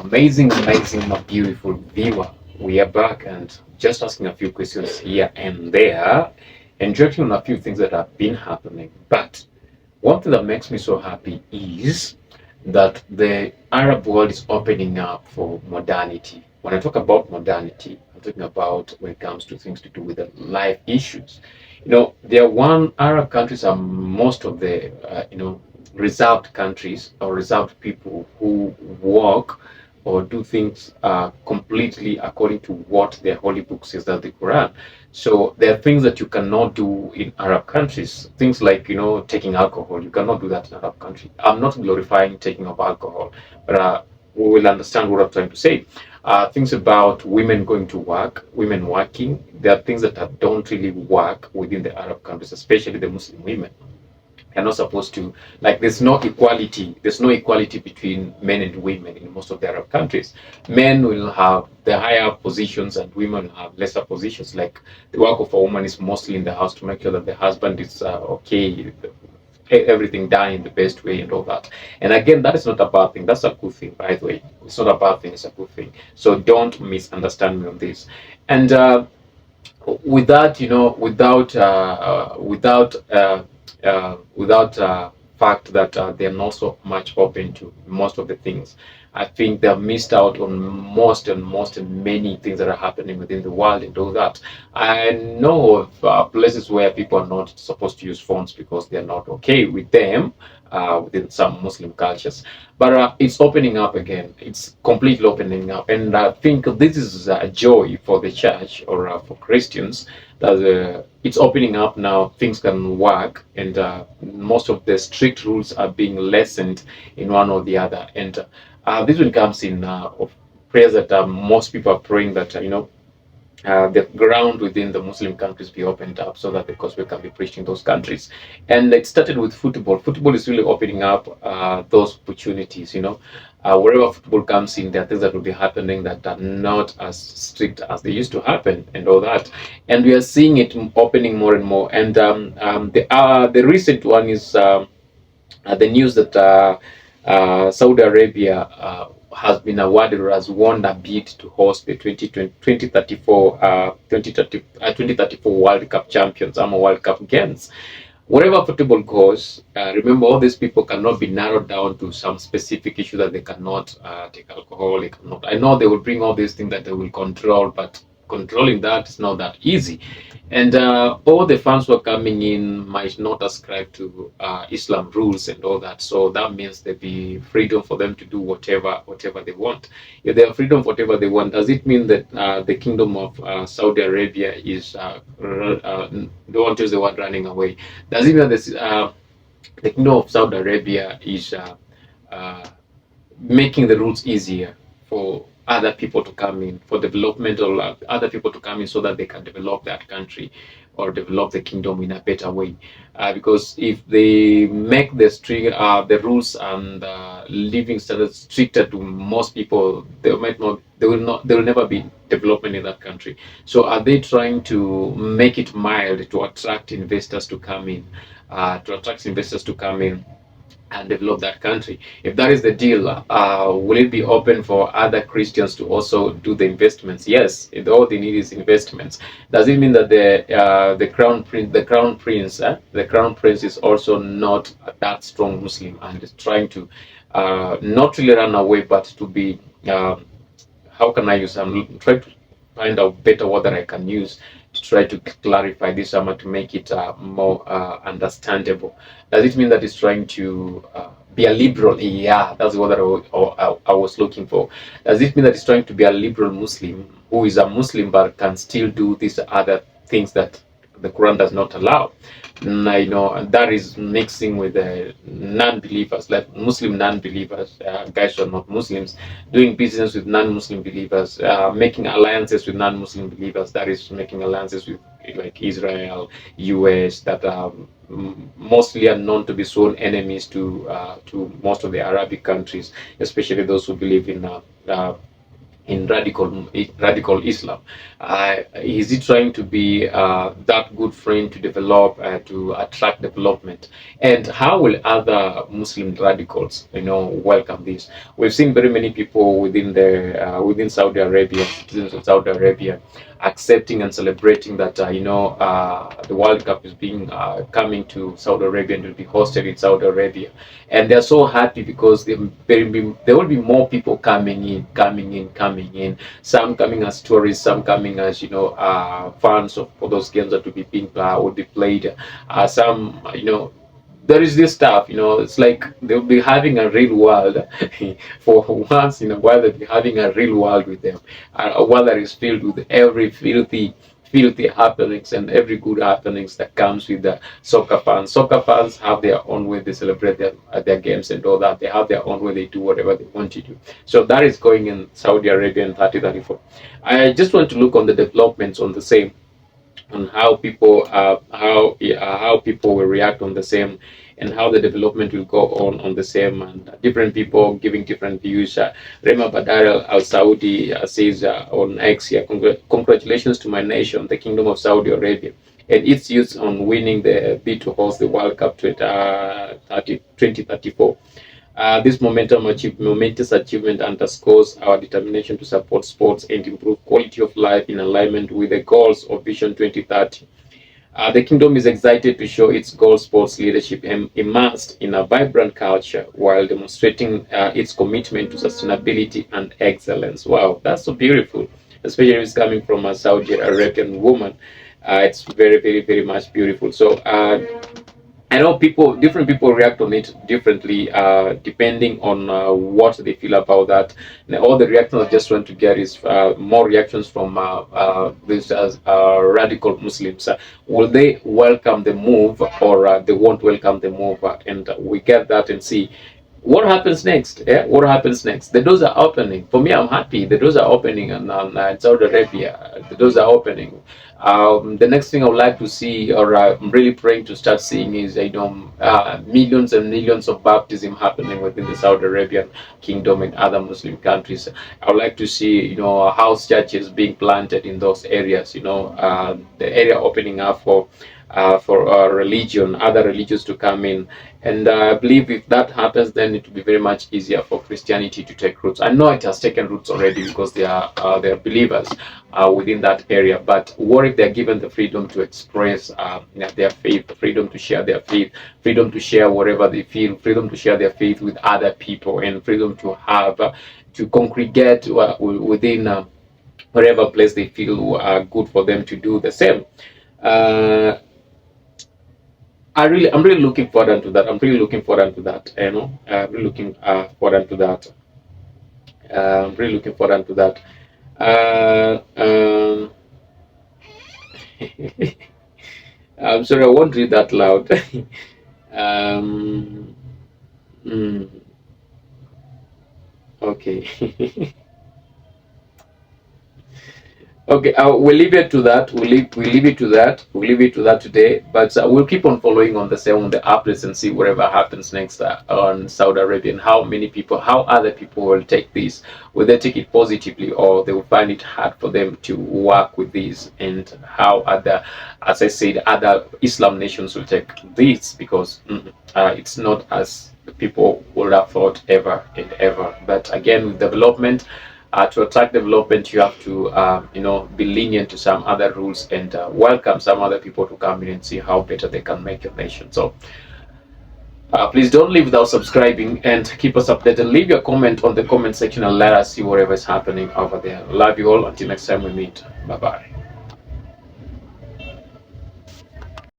Amazing, my beautiful viewer. We are back and just asking a few questions here and there and judging on a few things that have been happening. But one thing that makes me so happy is that the Arab world is opening up for modernity. When I talk about modernity, I'm talking about when it comes to things to do with the life issues. There are one Arab countries are most of the reserved countries or reserved people who work or do things completely according to what their holy book says, that the Quran. So there are things that you cannot do in Arab countries. Things like, taking alcohol. You cannot do that in Arab country. I'm not glorifying taking of alcohol, but we will understand what I'm trying to say. Things about women going to work, women working. There are things that don't really work within the Arab countries, especially the Muslim women. You're not supposed to, like, there's no equality between men and women in most of the Arab countries. Men will have the higher positions and women will have lesser positions. Like, the work of a woman is mostly in the house to make sure that the husband is okay, everything done in the best way and all that. And again, that is not a bad thing. That's a good thing, by the way. It's not a bad thing, it's a good thing. So don't misunderstand me on this. And with that, without fact that they're not so much open to most of the things. I think they've missed out on most and many things that are happening within the world and all that. I know of places where people are not supposed to use phones because they're not okay with them within some Muslim cultures. But it's opening up again. It's completely opening up, and I think this is a joy for the church or for Christians that it's opening up now. Things can work, and most of the strict rules are being lessened in one or the other. And this one comes in of prayers that most people are praying that the ground within the Muslim countries be opened up so that the gospel can be preached in those countries. And it started with football. Football is really opening up those opportunities. Wherever football comes in, there are things that will be happening that are not as strict as they used to happen, and all that. And we are seeing it opening more and more. And the recent one is the news that Saudi Arabia has been awarded or has won a bid to host the 2034 World Cup champions, World Cup games. Wherever football goes, remember, all these people cannot be narrowed down to some specific issue that they cannot take alcohol. They cannot. I know they will bring all these things that they will control, but controlling that is not that easy. And all the fans who are coming in might not ascribe to Islam rules and all that. So that means there be freedom for them to do whatever they want. If they have freedom for whatever they want, does it mean that the kingdom of Saudi Arabia is, don't want to use the word running away? Does it mean that the kingdom of Saudi Arabia is making the rules easier for other people to come in, for developmental other people to come in so that they can develop that country or develop the kingdom in a better way? Because if they make the rules and living standards stricter to most people, they will never be development in that country. So are they trying to make it mild to attract investors to come in, and develop that country? If that is the deal, will it be open for other Christians to also do the investments? Yes, all they need is investments. Does it mean that the crown prince is also not that strong Muslim and is trying to not really run away, but to be how can I use? I'm trying to find out better word that I can use to try to clarify this summer to make it more understandable. Does it mean that it's trying to be a liberal? Yeah, that's what I was looking for. Does it mean that it's trying to be a liberal Muslim who is a Muslim but can still do these other things that the Quran does not allow? And that is mixing with the non-believers, like Muslim non-believers, guys who are not Muslims, doing business with non-Muslim believers, making alliances with non-Muslim believers. That is making alliances with like Israel, US, that mostly are known to be sworn enemies to most of the Arabic countries, especially those who believe in in radical Islam? Is he trying to be that good friend to develop, to attract development? And how will other Muslim radicals, welcome this? We've seen very many people within Saudi Arabia, citizens of Saudi Arabia, accepting and celebrating that the World Cup is being coming to Saudi Arabia and will be hosted in Saudi Arabia, and they're so happy because there will be more people coming in. Some coming as tourists, some coming as fans of for those games that will be played. Some there is this stuff, it's like they'll be having a real world for once in a while. They'll be having a real world with them, a world that is filled with every filthy happenings and every good happenings that comes with the soccer fans. Soccer fans have their own way they celebrate their games and all that. They have their own way they do whatever they want to do. So that is going in Saudi Arabia in 2034. I just want to look on the developments on the same, on how people will react on the same, and how the development will go on the same, and different people giving different views. Rema Badar Al Saudi says on X here, congratulations to my nation, the Kingdom of Saudi Arabia, and its youth on winning the bid to host the World Cup 2034. This momentous achievement underscores our determination to support sports and improve quality of life in alignment with the goals of Vision 2030. The Kingdom is excited to show its gold sports leadership immersed in a vibrant culture while demonstrating its commitment to sustainability and excellence. Wow, that's so beautiful, especially if it's coming from a Saudi Arabian woman. It's very, very, very much beautiful. So, I know different people react on it differently, depending on what they feel about that. And all the reactions I just want to get is more reactions from these radical Muslims. Will they welcome the move, or they won't welcome the move? And we get that and see what happens next. Yeah, what happens next? The doors are opening. For me, I'm happy. The doors are opening in Saudi Arabia. The doors are opening. The next thing I would like to see, or I'm really praying to start seeing, is millions and millions of baptism happening within the Saudi Arabian kingdom and other Muslim countries. I would like to see house churches being planted in those areas. The area opening up for religion, other religions to come in. And I believe if that happens, then it will be very much easier for Christianity to take roots. I know it has taken roots already because they are believers within that area. But what if they're given the freedom to express their faith, freedom to share their faith, freedom to share whatever they feel, freedom to share their faith with other people, and freedom to have to congregate within whatever place they feel good for them to do the same. I'm really looking forward to that. I'm really looking forward to that. Really looking forward to that. I'm really looking forward to that. I'm sorry, I won't read that loud. um, mm, okay. Okay, we'll leave it to that. We'll leave it to that. We'll leave it to that today. But we'll keep on following on the updates and see whatever happens next on Saudi Arabia, and how other people will take this. Will they take it positively, or they will find it hard for them to work with this? And how as I said, other Islam nations will take this, because it's not as people would have thought ever and ever. But again, with development. To attract development, you have to, be lenient to some other rules, and welcome some other people to come in and see how better they can make your nation. So please don't leave without subscribing, and keep us updated. Leave your comment on the comment section and let us see whatever is happening over there. Love you all. Until next time we meet. Bye bye.